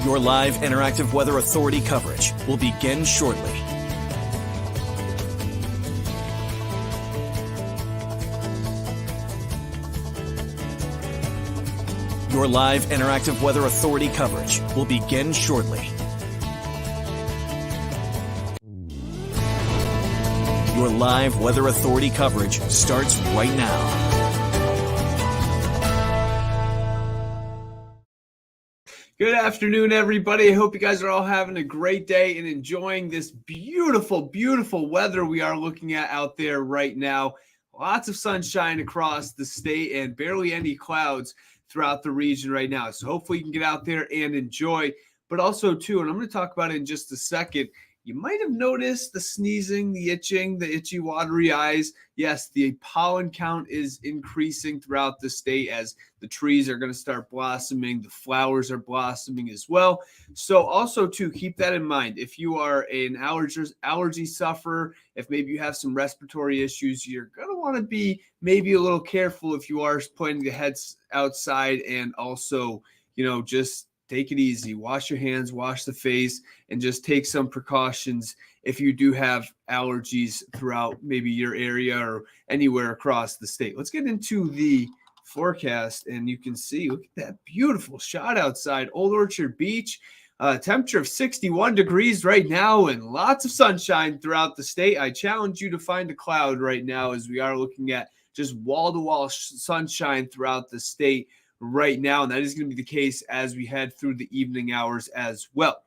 Your live interactive Weather Authority coverage will begin shortly. Your live interactive Weather Authority coverage will begin shortly. Your live Weather Authority coverage starts right now. Good afternoon, everybody. I hope you guys are all having a great day and enjoying this beautiful, beautiful weather we are looking at out there right now. Lots of sunshine across the state and barely any clouds throughout the region right now. So hopefully you can get out there and enjoy. But also, too, and I'm going to talk about it in just a second, you might have noticed the sneezing, the itching, the itchy, watery eyes. Yes, the pollen count is increasing throughout the state as the trees are going to start blossoming. The flowers are blossoming as well. So also, too, keep that in mind. If you are an allergy sufferer, if maybe you have some respiratory issues, you're going to want to be maybe a little careful if you are planning to head outside, and also, just take it easy. Wash your hands, wash the face, and just take some precautions if you do have allergies throughout maybe your area or anywhere across the state. Let's get into the forecast, and you can see, look at that beautiful shot outside Old Orchard Beach. Temperature of 61 degrees right now and lots of sunshine throughout the state. I challenge you to find a cloud right now as we are looking at just wall-to-wall sunshine throughout the state right now, and that is going to be the case as we head through the evening hours as well.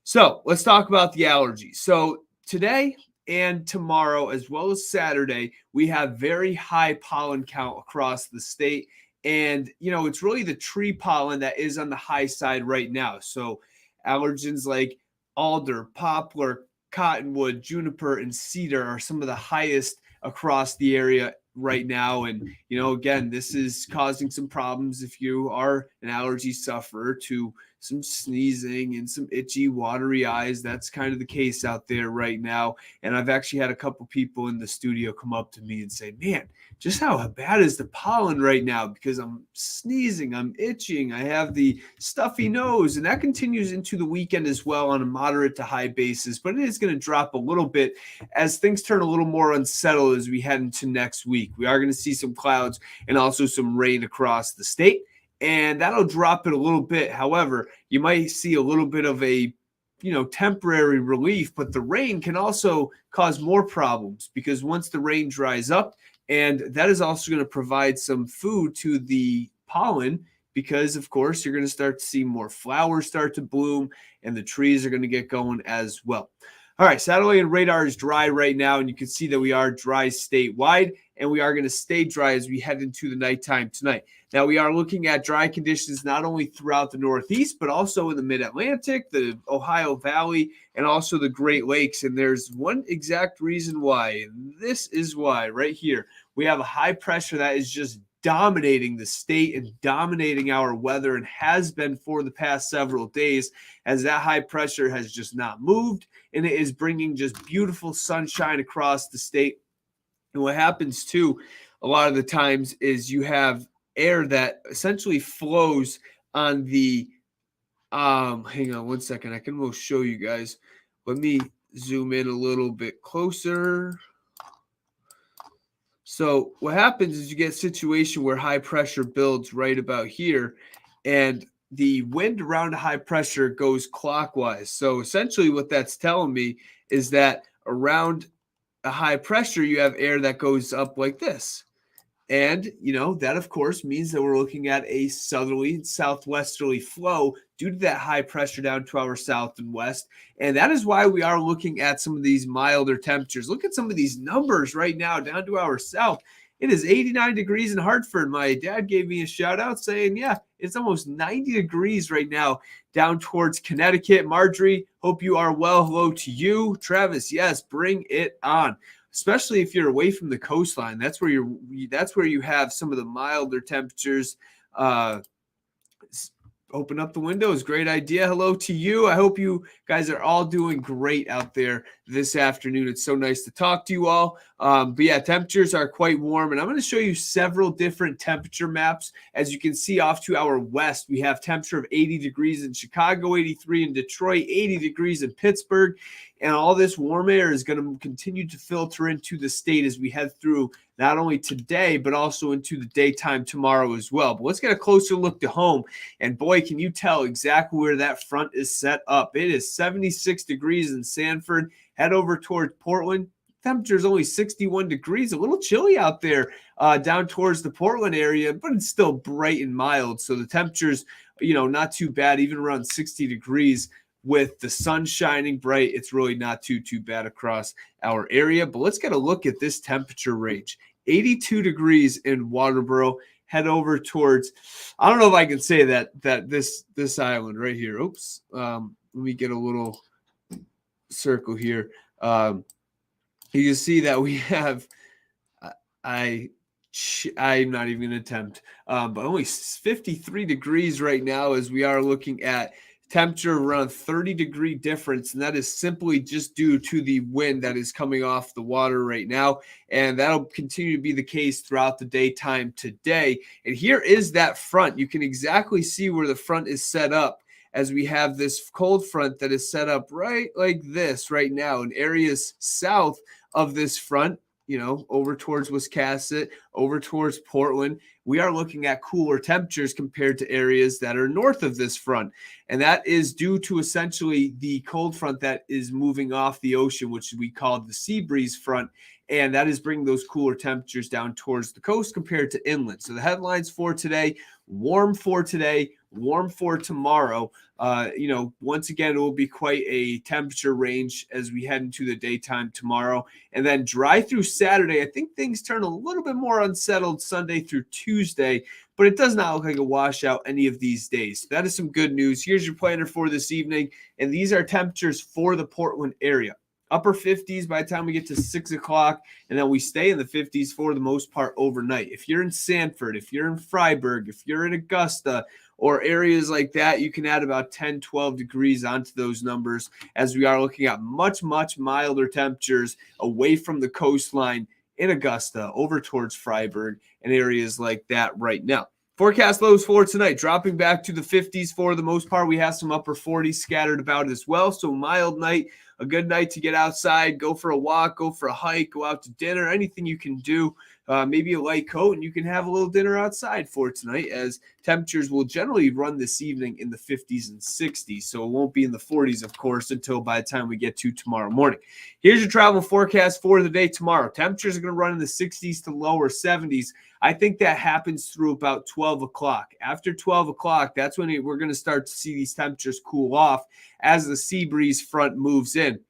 So let's talk about the allergies. So today and tomorrow, as well as Saturday, we have very high pollen count across the state, and it's really the tree pollen that is on the high side right now. So allergens like alder, poplar, cottonwood, juniper, and cedar are some of the highest across the area right now. And again, this is causing some problems if you are an allergy sufferer, to some sneezing and some itchy, watery eyes. That's kind of the case out there right now. And I've actually had a couple people in the studio come up to me and say, man, just how bad is the pollen right now? Because I'm sneezing, I'm itching, I have the stuffy nose. And that continues into the weekend as well on a moderate to high basis, but it is going to drop a little bit as things turn a little more unsettled as we head into next week. We are going to see some clouds and also some rain across the state, and that'll drop it a little bit. However, you might see a little bit of a temporary relief, but the rain can also cause more problems, because once the rain dries up, and that is also going to provide some food to the pollen, because of course you're going to start to see more flowers start to bloom and the trees are going to get going as well. All right, satellite and radar is dry right now, and you can see that we are dry statewide, and we are going to stay dry as we head into the nighttime tonight. Now, we are looking at dry conditions not only throughout the Northeast, but also in the Mid-Atlantic, the Ohio Valley, and also the Great Lakes. And there's one exact reason why, and this is why right here. We have a high pressure that is just dominating the state and dominating our weather, and has been for the past several days, as that high pressure has just not moved, and it is bringing just beautiful sunshine across the state. And what happens too a lot of the times is you have air that essentially flows on the hang on one second, I can almost show you guys. Let me zoom in a little bit closer. So what happens is you get a situation where high pressure builds right about here, and the wind around high pressure goes clockwise. So essentially what that's telling me is that around a high pressure, you have air that goes up like this. And, that of course means that we're looking at a southerly and southwesterly flow due to that high pressure down to our south and west. And that is why we are looking at some of these milder temperatures. Look at some of these numbers right now down to our south. It is 89 degrees in Hartford. My dad gave me a shout out saying, yeah, it's almost 90 degrees right now down towards Connecticut. Marjorie, hope you are well. Hello to you. Travis, yes, bring it on. Especially if you're away from the coastline. That's where you have some of the milder temperatures, open up the windows. Great idea. Hello to you. I hope you guys are all doing great out there this afternoon. It's so nice to talk to you all. But yeah, temperatures are quite warm, and I'm going to show you several different temperature maps. As you can see off to our west, we have temperature of 80 degrees in Chicago, 83 in Detroit, 80 degrees in Pittsburgh, and all this warm air is going to continue to filter into the state as we head through not only today, but also into the daytime tomorrow as well. But let's get a closer look to home. And boy, can you tell exactly where that front is set up. It is 76 degrees in Sanford. Head over towards Portland. Temperature is only 61 degrees, a little chilly out there down towards the Portland area, but it's still bright and mild. So the temperatures, not too bad, even around 60 degrees. With the sun shining bright, it's really not too bad across our area. But let's get a look at this temperature range. 82 degrees in Waterboro. Head over towards, I don't know if I can say that this island right here. Oops. Let me get a little circle here. You can see that we have, I'm not even going to attempt, but only 53 degrees right now as we are looking at temperature around 30-degree difference, and that is simply just due to the wind that is coming off the water right now, and that'll continue to be the case throughout the daytime today. And here is that front. You can exactly see where the front is set up as we have this cold front that is set up right like this right now in areas south of this front, over towards Wiscasset, over towards Portland. We are looking at cooler temperatures compared to areas that are north of this front. And that is due to essentially the cold front that is moving off the ocean, which we call the sea breeze front. And that is bringing those cooler temperatures down towards the coast compared to inland. So the headlines for today, warm for today, warm for tomorrow. Once again, it will be quite a temperature range as we head into the daytime tomorrow. And then dry through Saturday. I think things turn a little bit more unsettled Sunday through Tuesday, but it does not look like a washout any of these days. So that is some good news. Here's your planner for this evening. And these are temperatures for the Portland area. Upper 50s by the time we get to 6 o'clock, and then we stay in the 50s for the most part overnight. If you're in Sanford, if you're in Freiburg, if you're in Augusta, or areas like that, you can add about 10, 12 degrees onto those numbers as we are looking at much, much milder temperatures away from the coastline in Augusta, over towards Freiburg, and areas like that right now. Forecast lows for tonight, dropping back to the 50s for the most part. We have some upper 40s scattered about as well, so mild night. A good night to get outside, go for a walk, go for a hike, go out to dinner, anything you can do, maybe a light coat, and you can have a little dinner outside for tonight as temperatures will generally run this evening in the 50s and 60s. So it won't be in the 40s, of course, until by the time we get to tomorrow morning. Here's your travel forecast for the day tomorrow. Temperatures are going to run in the 60s to lower 70s. I think that happens through about 12 o'clock. After 12 o'clock, that's when we're going to start to see these temperatures cool off as the sea breeze front moves in.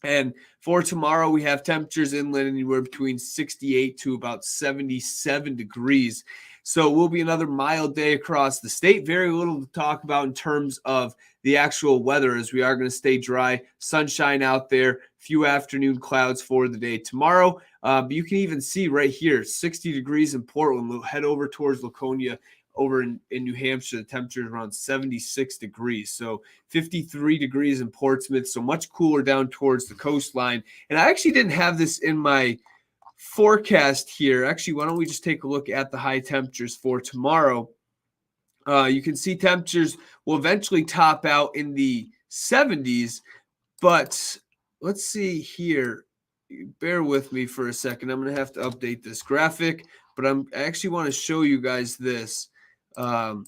And for tomorrow, we have temperatures inland anywhere between 68 to about 77 degrees. So it will be another mild day across the state. Very little to talk about in terms of the actual weather as we are going to stay dry. Sunshine out there, few afternoon clouds for the day tomorrow. But you can even see right here, 60 degrees in Portland. We'll head over towards Laconia. Over in New Hampshire, the temperature is around 76 degrees. So 53 degrees in Portsmouth, so much cooler down towards the coastline. And I actually didn't have this in my forecast here. Actually, why don't we just take a look at the high temperatures for tomorrow? You can see temperatures will eventually top out in the 70s, but let's see here. Bear with me for a second. I'm going to have to update this graphic, but I actually want to show you guys this. Hold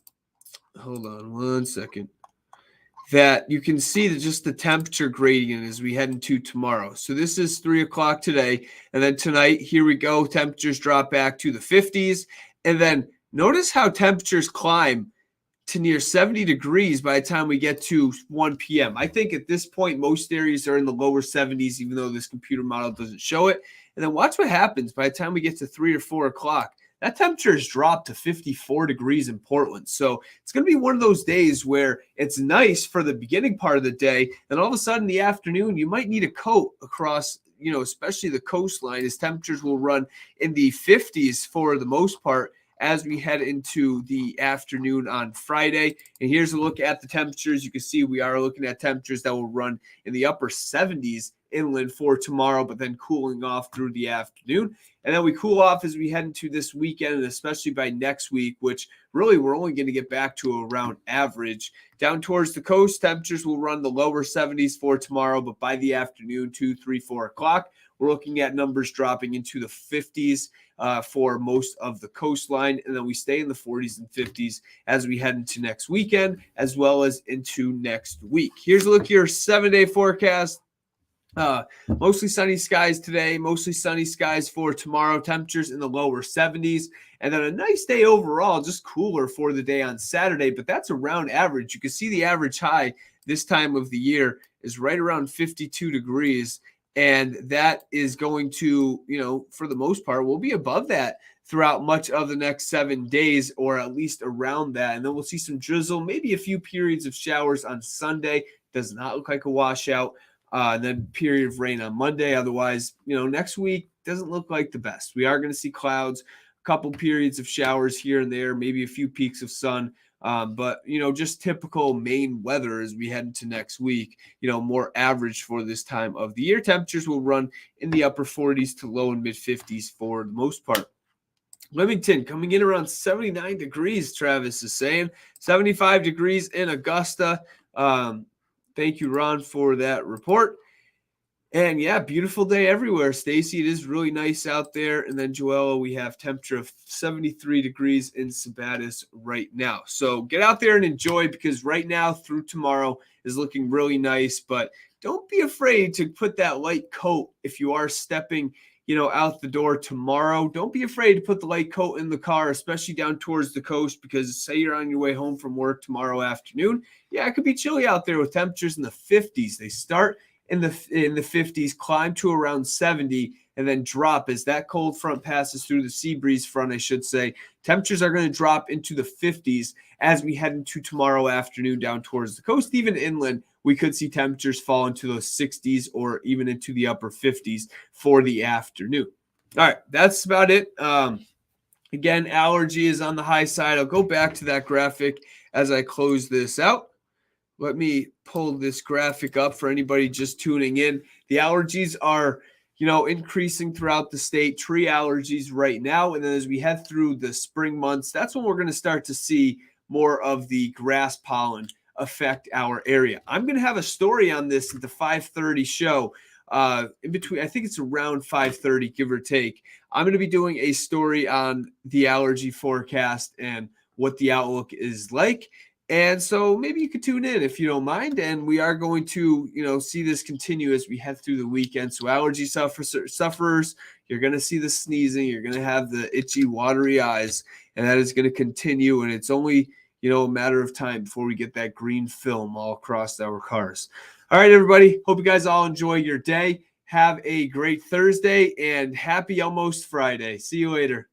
on one second. That you can see that just the temperature gradient as we head into tomorrow. So this is 3 o'clock today, and then tonight, here we go. Temperatures drop back to the 50s, and then notice how temperatures climb to near 70 degrees by the time we get to 1 p.m. I think at this point, most areas are in the lower 70s, even though this computer model doesn't show it. And then watch what happens by the time we get to 3 or 4 o'clock. That temperature has dropped to 54 degrees in Portland. So it's going to be one of those days where it's nice for the beginning part of the day. And all of a sudden in the afternoon, you might need a coat across, especially the coastline, as temperatures will run in the 50s for the most part as we head into the afternoon on Friday. And here's a look at the temperatures. You can see we are looking at temperatures that will run in the upper 70s inland for tomorrow, but then cooling off through the afternoon. And then we cool off as we head into this weekend, and especially by next week, which really we're only going to get back to around average. Down towards the coast, temperatures will run the lower 70s for tomorrow, but by the afternoon, 2, 3, 4 o'clock, we're looking at numbers dropping into the 50s for most of the coastline. And then we stay in the 40s and 50s as we head into next weekend, as well as into next week. Here's a look at your 7-day forecast. Mostly sunny skies today, mostly sunny skies for tomorrow, temperatures in the lower 70s, and then a nice day overall, just cooler for the day on Saturday, but that's around average. You can see the average high this time of the year is right around 52 degrees, and that is going to, for the most part, we'll be above that throughout much of the next 7 days, or at least around that. And then we'll see some drizzle, maybe a few periods of showers on Sunday. Does not look like a washout. And then period of rain on Monday. Otherwise, next week doesn't look like the best. We are going to see clouds, a couple periods of showers here and there, maybe a few peaks of sun. But, just typical Maine weather as we head into next week, more average for this time of the year. Temperatures will run in the upper 40s to low and mid 50s for the most part. Leamington coming in around 79 degrees, Travis is saying. 75 degrees in Augusta. Thank you, Ron, for that report. And yeah, beautiful day everywhere. Stacy, it is really nice out there. And then Joella, we have temperature of 73 degrees in Sabatis right now. So get out there and enjoy, because right now through tomorrow is looking really nice. But don't be afraid to put that light coat if you are stepping out the door tomorrow. Don't be afraid to put the light coat in the car, especially down towards the coast, because say you're on your way home from work tomorrow afternoon. Yeah, it could be chilly out there with temperatures in the 50s. They start in the 50s, climb to around 70, and then drop as that cold front passes through the sea breeze front, I should say. Temperatures are going to drop into the 50s as we head into tomorrow afternoon down towards the coast. Even inland, we could see temperatures fall into those 60s or even into the upper 50s for the afternoon. All right, that's about it. Again, allergy is on the high side. I'll go back to that graphic as I close this out. Let me pull this graphic up for anybody just tuning in. The allergies are, increasing throughout the state. Tree allergies right now. And then as we head through the spring months, that's when we're going to start to see more of the grass pollen affect our area. I'm going to have a story on this at the 5:30 show. In between, I think it's around 5:30, give or take. I'm going to be doing a story on the allergy forecast and what the outlook is like. And so maybe you could tune in if you don't mind. And we are going to, see this continue as we head through the weekend. So allergy sufferers, you're going to see the sneezing. You're going to have the itchy, watery eyes. And that is going to continue. And it's only, a matter of time before we get that green film all across our cars. All right, everybody. Hope you guys all enjoy your day. Have a great Thursday and happy almost Friday. See you later.